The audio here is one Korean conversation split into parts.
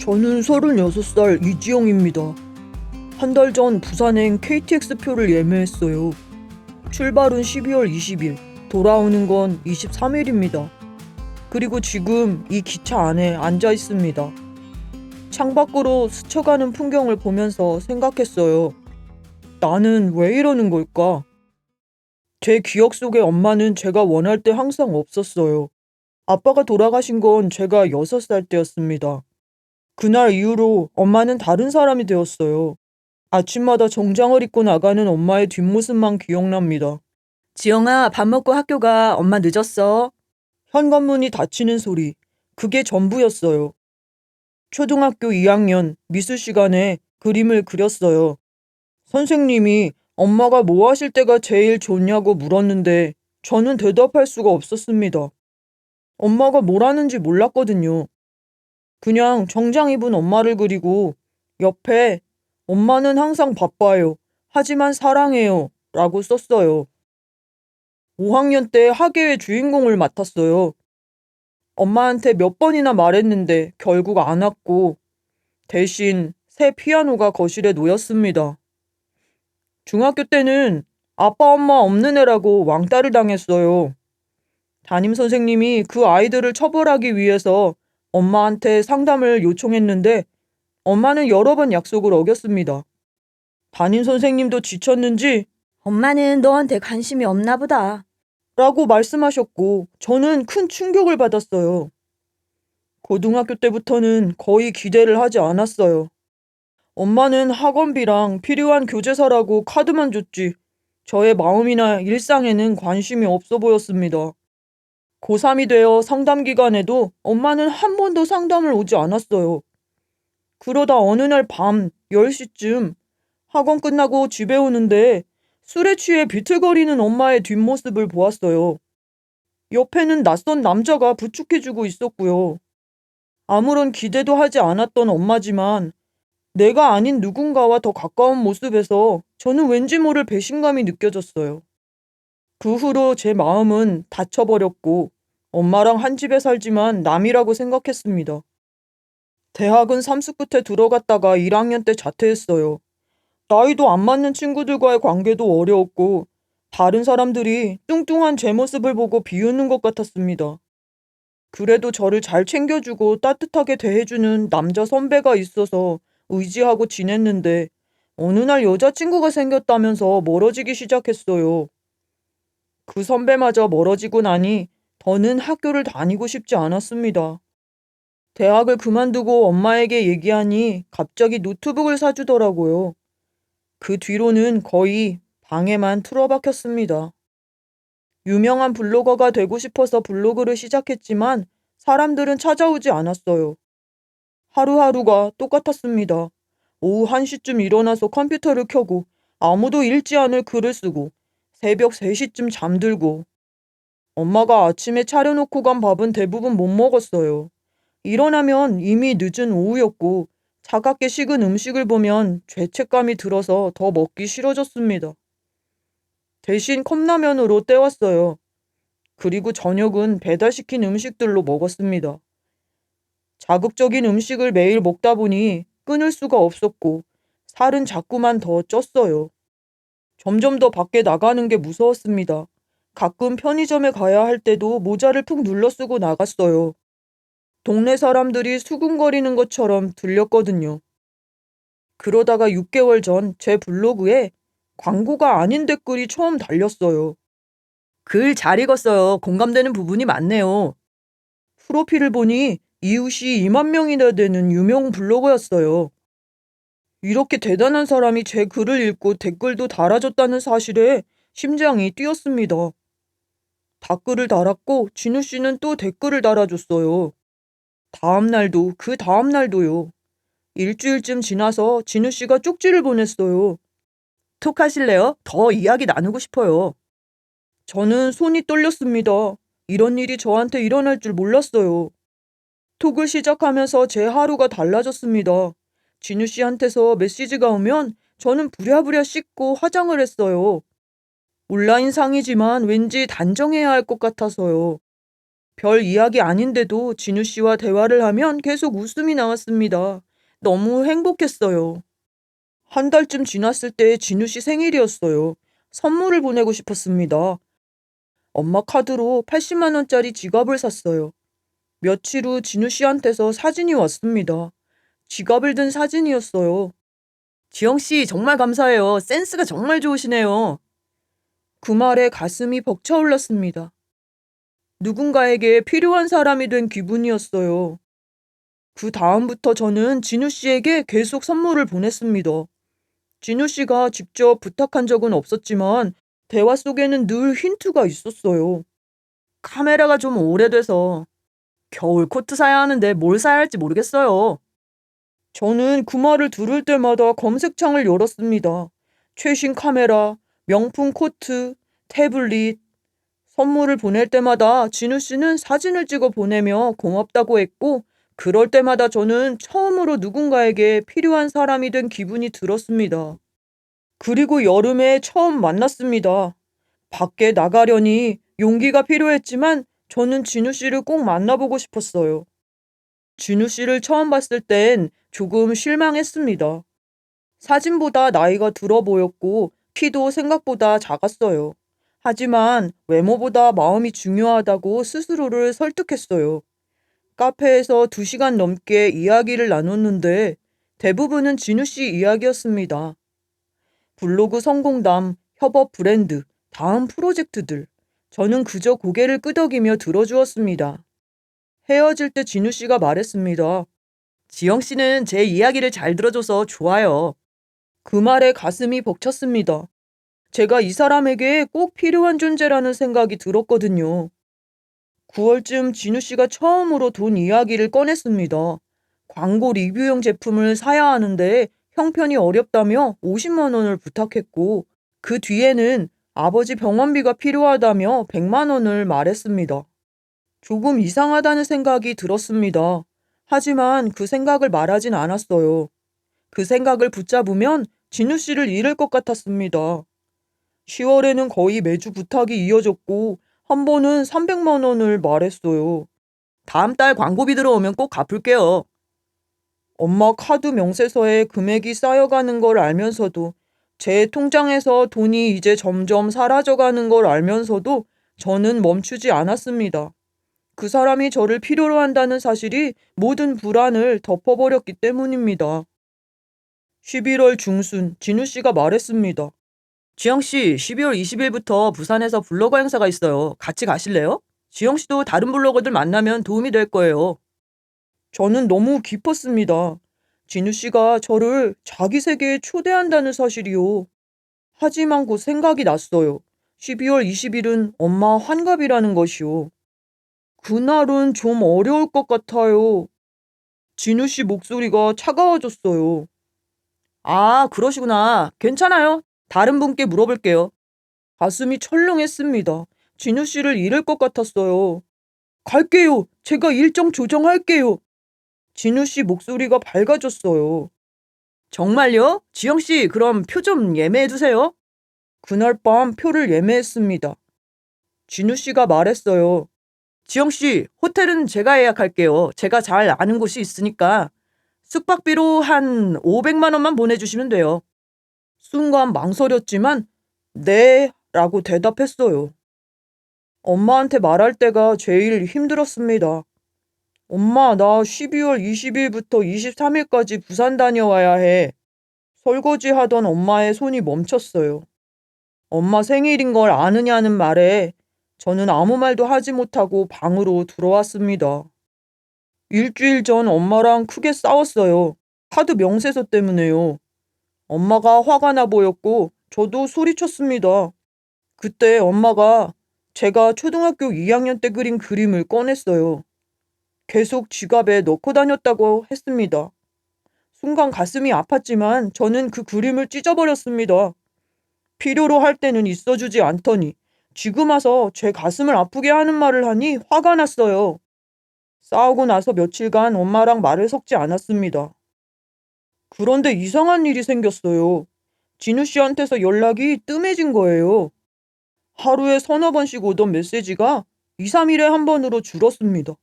저는 36살 이지영입니다. 한 달 전 부산행 KTX 표를 예매했어요. 출발은 12월 20일, 돌아오는 건 23일입니다. 그리고 지금 이 기차 안에 앉아 있습니다. 창밖으로 스쳐가는 풍경을 보면서 생각했어요. 나는 왜 이러는 걸까? 제 기억 속에 엄마는 제가 원할 때 항상 없었어요. 아빠가 돌아가신 건 제가 6살 때였습니다. 그날 이후로 엄마는 다른 사람이 되었어요. 아침마다 정장을 입고 나가는 엄마의 뒷모습만 기억납니다. 지영아, 밥 먹고 학교 가. 엄마 늦었어. 현관문이 닫히는 소리. 그게 전부였어요. 초등학교 2학년 미술 시간에 그림을 그렸어요. 선생님이 엄마가 뭐 하실 때가 제일 좋냐고 물었는데 저는 대답할 수가 없었습니다. 엄마가 뭘 하는지 몰랐거든요. 그냥 정장 입은 엄마를 그리고 옆에 엄마는 항상 바빠요. 하지만 사랑해요. 라고 썼어요. 5학년 때 학예회 주인공을 맡았어요. 엄마한테 몇 번이나 말했는데 결국 안 왔고 대신 새 피아노가 거실에 놓였습니다. 중학교 때는 아빠 엄마 없는 애라고 왕따를 당했어요. 담임 선생님이 그 아이들을 처벌하기 위해서 엄마한테 상담을 요청했는데 엄마는 여러 번 약속을 어겼습니다. 담임 선생님도 지쳤는지 엄마는 너한테 관심이 없나 보다 라고 말씀하셨고 저는 큰 충격을 받았어요. 고등학교 때부터는 거의 기대를 하지 않았어요. 엄마는 학원비랑 필요한 교재사라고 카드만 줬지 저의 마음이나 일상에는 관심이 없어 보였습니다. 고3이 되어 상담 기간에도 엄마는 한 번도 상담을 오지 않았어요. 그러다 어느 날 밤 10시쯤 학원 끝나고 집에 오는데 술에 취해 비틀거리는 엄마의 뒷모습을 보았어요. 옆에는 낯선 남자가 부축해주고 있었고요. 아무런 기대도 하지 않았던 엄마지만 내가 아닌 누군가와 더 가까운 모습에서 저는 왠지 모를 배신감이 느껴졌어요. 그 후로 제 마음은 닫혀버렸고 엄마랑 한 집에 살지만 남이라고 생각했습니다. 대학은 삼수 끝에 들어갔다가 1학년 때 자퇴했어요. 나이도 안 맞는 친구들과의 관계도 어려웠고 다른 사람들이 뚱뚱한 제 모습을 보고 비웃는 것 같았습니다. 그래도 저를 잘 챙겨주고 따뜻하게 대해주는 남자 선배가 있어서 의지하고 지냈는데 어느 날 여자친구가 생겼다면서 멀어지기 시작했어요. 그 선배마저 멀어지고 나니 더는 학교를 다니고 싶지 않았습니다. 대학을 그만두고 엄마에게 얘기하니 갑자기 노트북을 사주더라고요. 그 뒤로는 거의 방에만 틀어박혔습니다. 유명한 블로거가 되고 싶어서 블로그를 시작했지만 사람들은 찾아오지 않았어요. 하루하루가 똑같았습니다. 오후 1시쯤 일어나서 컴퓨터를 켜고 아무도 읽지 않을 글을 쓰고 새벽 3시쯤 잠들고 엄마가 아침에 차려놓고 간 밥은 대부분 못 먹었어요. 일어나면 이미 늦은 오후였고 차갑게 식은 음식을 보면 죄책감이 들어서 더 먹기 싫어졌습니다. 대신 컵라면으로 때웠어요. 그리고 저녁은 배달시킨 음식들로 먹었습니다. 자극적인 음식을 매일 먹다 보니 끊을 수가 없었고 살은 자꾸만 더 쪘어요. 점점 더 밖에 나가는 게 무서웠습니다. 가끔 편의점에 가야 할 때도 모자를 푹 눌러 쓰고 나갔어요. 동네 사람들이 수군거리는 것처럼 들렸거든요. 그러다가 6개월 전 제 블로그에 광고가 아닌 댓글이 처음 달렸어요. 글 잘 읽었어요. 공감되는 부분이 많네요. 프로필을 보니 이웃이 2만 명이나 되는 유명 블로거였어요. 이렇게 대단한 사람이 제 글을 읽고 댓글도 달아줬다는 사실에 심장이 뛰었습니다. 댓글을 달았고 진우 씨는 또 댓글을 달아줬어요. 다음 날도 그 다음 날도요. 일주일쯤 지나서 진우 씨가 쪽지를 보냈어요. 톡 하실래요? 더 이야기 나누고 싶어요. 저는 손이 떨렸습니다. 이런 일이 저한테 일어날 줄 몰랐어요. 톡을 시작하면서 제 하루가 달라졌습니다. 진우 씨한테서 메시지가 오면 저는 부랴부랴 씻고 화장을 했어요. 온라인 상이지만 왠지 단정해야 할 것 같아서요. 별 이야기 아닌데도 진우 씨와 대화를 하면 계속 웃음이 나왔습니다. 너무 행복했어요. 한 달쯤 지났을 때 진우 씨 생일이었어요. 선물을 보내고 싶었습니다. 엄마 카드로 80만 원짜리 지갑을 샀어요. 며칠 후 진우 씨한테서 사진이 왔습니다. 지갑을 든 사진이었어요. 지영 씨 정말 감사해요. 센스가 정말 좋으시네요. 그 말에 가슴이 벅차올랐습니다. 누군가에게 필요한 사람이 된 기분이었어요. 그 다음부터 저는 진우 씨에게 계속 선물을 보냈습니다. 진우 씨가 직접 부탁한 적은 없었지만 대화 속에는 늘 힌트가 있었어요. 카메라가 좀 오래돼서 겨울 코트 사야 하는데 뭘 사야 할지 모르겠어요. 저는 그 말을 들을 때마다 검색창을 열었습니다. 최신 카메라, 명품 코트, 태블릿. 선물을 보낼 때마다 진우 씨는 사진을 찍어 보내며 고맙다고 했고, 그럴 때마다 저는 처음으로 누군가에게 필요한 사람이 된 기분이 들었습니다. 그리고 여름에 처음 만났습니다. 밖에 나가려니 용기가 필요했지만 저는 진우 씨를 꼭 만나보고 싶었어요. 진우 씨를 처음 봤을 땐 조금 실망했습니다. 사진보다 나이가 들어 보였고 키도 생각보다 작았어요. 하지만 외모보다 마음이 중요하다고 스스로를 설득했어요. 카페에서 2시간 넘게 이야기를 나눴는데 대부분은 진우 씨 이야기였습니다. 블로그 성공담, 협업 브랜드, 다음 프로젝트들. 저는 그저 고개를 끄덕이며 들어주었습니다. 헤어질 때 진우 씨가 말했습니다. 지영 씨는 제 이야기를 잘 들어줘서 좋아요. 그 말에 가슴이 벅찼습니다. 제가 이 사람에게 꼭 필요한 존재라는 생각이 들었거든요. 9월쯤 진우 씨가 처음으로 돈 이야기를 꺼냈습니다. 광고 리뷰용 제품을 사야 하는데 형편이 어렵다며 50만 원을 부탁했고, 그 뒤에는 아버지 병원비가 필요하다며 100만 원을 말했습니다. 조금 이상하다는 생각이 들었습니다. 하지만 그 생각을 말하진 않았어요. 그 생각을 붙잡으면 진우 씨를 잃을 것 같았습니다. 10월에는 거의 매주 부탁이 이어졌고 한 번은 300만 원을 말했어요. 다음 달 광고비 들어오면 꼭 갚을게요. 엄마 카드 명세서에 금액이 쌓여가는 걸 알면서도, 제 통장에서 돈이 이제 점점 사라져가는 걸 알면서도 저는 멈추지 않았습니다. 그 사람이 저를 필요로 한다는 사실이 모든 불안을 덮어버렸기 때문입니다. 11월 중순 진우 씨가 말했습니다. 지영 씨, 12월 20일부터 부산에서 블로거 행사가 있어요. 같이 가실래요? 지영 씨도 다른 블로거들 만나면 도움이 될 거예요. 저는 너무 기뻤습니다. 진우 씨가 저를 자기 세계에 초대한다는 사실이요. 하지만 곧 생각이 났어요. 12월 20일은 엄마 환갑이라는 것이요. 그날은 좀 어려울 것 같아요. 진우 씨 목소리가 차가워졌어요. 아, 그러시구나. 괜찮아요. 다른 분께 물어볼게요. 가슴이 철렁했습니다. 진우 씨를 잃을 것 같았어요. 갈게요. 제가 일정 조정할게요. 진우 씨 목소리가 밝아졌어요. 정말요? 지영 씨, 그럼 표 좀 예매해 두세요. 그날 밤 표를 예매했습니다. 진우 씨가 말했어요. 지영 씨, 호텔은 제가 예약할게요. 제가 잘 아는 곳이 있으니까. 숙박비로 한 500만 원만 보내주시면 돼요. 순간 망설였지만 네 라고 대답했어요. 엄마한테 말할 때가 제일 힘들었습니다. 엄마, 나 12월 20일부터 23일까지 부산 다녀와야 해. 설거지 하던 엄마의 손이 멈췄어요. 엄마 생일인 걸 아느냐는 말에 저는 아무 말도 하지 못하고 방으로 들어왔습니다. 일주일 전 엄마랑 크게 싸웠어요. 카드 명세서 때문에요. 엄마가 화가 나 보였고 저도 소리쳤습니다. 그때 엄마가 제가 초등학교 2학년 때 그린 그림을 꺼냈어요. 계속 지갑에 넣고 다녔다고 했습니다. 순간 가슴이 아팠지만 저는 그 그림을 찢어버렸습니다. 필요로 할 때는 있어주지 않더니 지금 와서 제 가슴을 아프게 하는 말을 하니 화가 났어요. 싸우고 나서 며칠간 엄마랑 말을 섞지 않았습니다. 그런데 이상한 일이 생겼어요. 진우 씨한테서 연락이 뜸해진 거예요. 하루에 서너 번씩 오던 메시지가 2, 3일에 한 번으로 줄었습니다.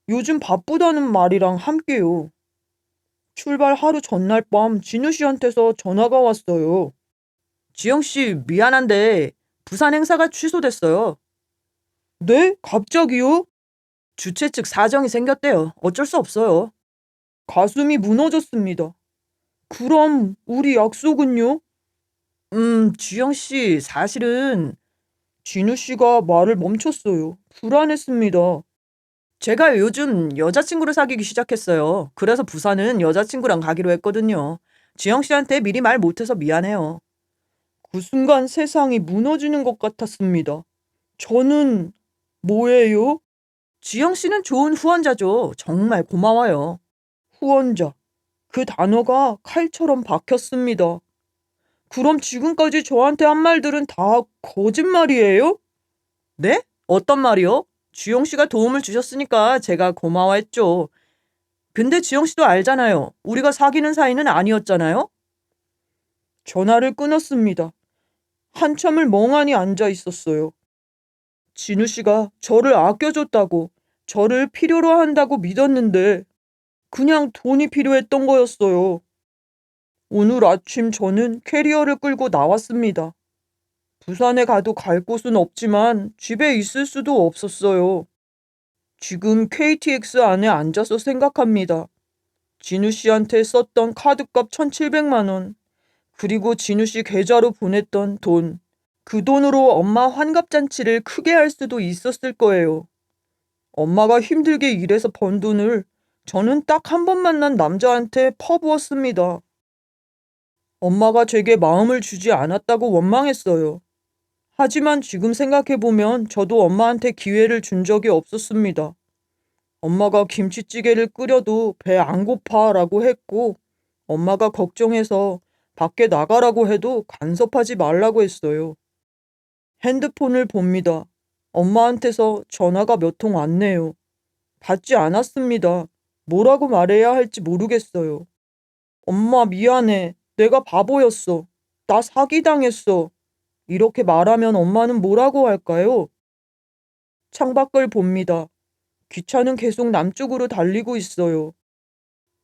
요즘 바쁘다는 말이랑 함께요. 출발 하루 전날 밤 진우 씨한테서 전화가 왔어요. 지영 씨, 미안한데 부산 행사가 취소됐어요. 네? 갑자기요? 주최 측 사정이 생겼대요. 어쩔 수 없어요. 가슴이 무너졌습니다. 그럼 우리 약속은요? 지영 씨, 사실은 진우 씨가 말을 멈췄어요. 불안했습니다. 제가 요즘 여자친구를 사귀기 시작했어요. 그래서 부산은 여자친구랑 가기로 했거든요. 지영 씨한테 미리 말 못해서 미안해요. 그 순간 세상이 무너지는 것 같았습니다. 저는 뭐예요? 지영 씨는 좋은 후원자죠. 정말 고마워요. 후원자. 그 단어가 칼처럼 박혔습니다. 그럼 지금까지 저한테 한 말들은 다 거짓말이에요? 네? 어떤 말이요? 지영 씨가 도움을 주셨으니까 제가 고마워했죠. 근데 지영 씨도 알잖아요. 우리가 사귀는 사이는 아니었잖아요? 전화를 끊었습니다. 한참을 멍하니 앉아 있었어요. 진우 씨가 저를 아껴줬다고, 저를 필요로 한다고 믿었는데 그냥 돈이 필요했던 거였어요. 오늘 아침 저는 캐리어를 끌고 나왔습니다. 부산에 가도 갈 곳은 없지만 집에 있을 수도 없었어요. 지금 KTX 안에 앉아서 생각합니다. 진우 씨한테 썼던 카드값 1,700만 원, 그리고 진우 씨 계좌로 보냈던 돈. 그 돈으로 엄마 환갑잔치를 크게 할 수도 있었을 거예요. 엄마가 힘들게 일해서 번 돈을 저는 딱 한 번 만난 남자한테 퍼부었습니다. 엄마가 제게 마음을 주지 않았다고 원망했어요. 하지만 지금 생각해보면 저도 엄마한테 기회를 준 적이 없었습니다. 엄마가 김치찌개를 끓여도 배 안 고파라고 했고, 엄마가 걱정해서 밖에 나가라고 해도 간섭하지 말라고 했어요. 핸드폰을 봅니다. 엄마한테서 전화가 몇 통 왔네요. 받지 않았습니다. 뭐라고 말해야 할지 모르겠어요. 엄마 미안해. 내가 바보였어. 나 사기당했어. 이렇게 말하면 엄마는 뭐라고 할까요? 창밖을 봅니다. 기차는 계속 남쪽으로 달리고 있어요.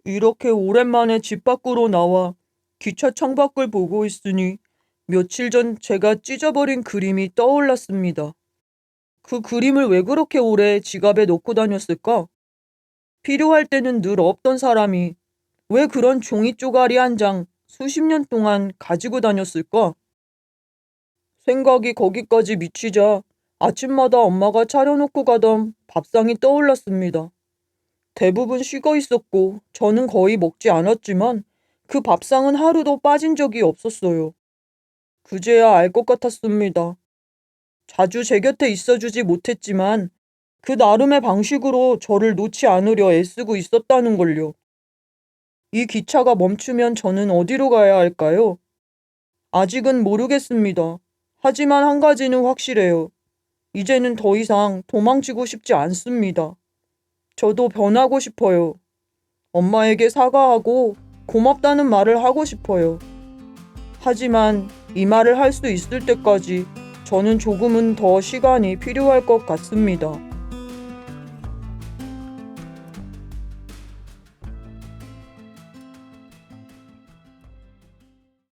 이렇게 오랜만에 집 밖으로 나와 기차 창밖을 보고 있으니 며칠 전 제가 찢어버린 그림이 떠올랐습니다. 그 그림을 왜 그렇게 오래 지갑에 넣고 다녔을까? 필요할 때는 늘 없던 사람이 왜 그런 종이 쪼가리 한 장 수십 년 동안 가지고 다녔을까? 생각이 거기까지 미치자 아침마다 엄마가 차려놓고 가던 밥상이 떠올랐습니다. 대부분 식어 있었고 저는 거의 먹지 않았지만 그 밥상은 하루도 빠진 적이 없었어요. 그제야 알 것 같았습니다. 자주 제 곁에 있어주지 못했지만 그 나름의 방식으로 저를 놓지 않으려 애쓰고 있었다는 걸요. 이 기차가 멈추면 저는 어디로 가야 할까요? 아직은 모르겠습니다. 하지만 한 가지는 확실해요. 이제는 더 이상 도망치고 싶지 않습니다. 저도 변하고 싶어요. 엄마에게 사과하고 고맙다는 말을 하고 싶어요. 하지만 이 말을 할 수 있을 때까지 저는 조금은 더 시간이 필요할 것 같습니다.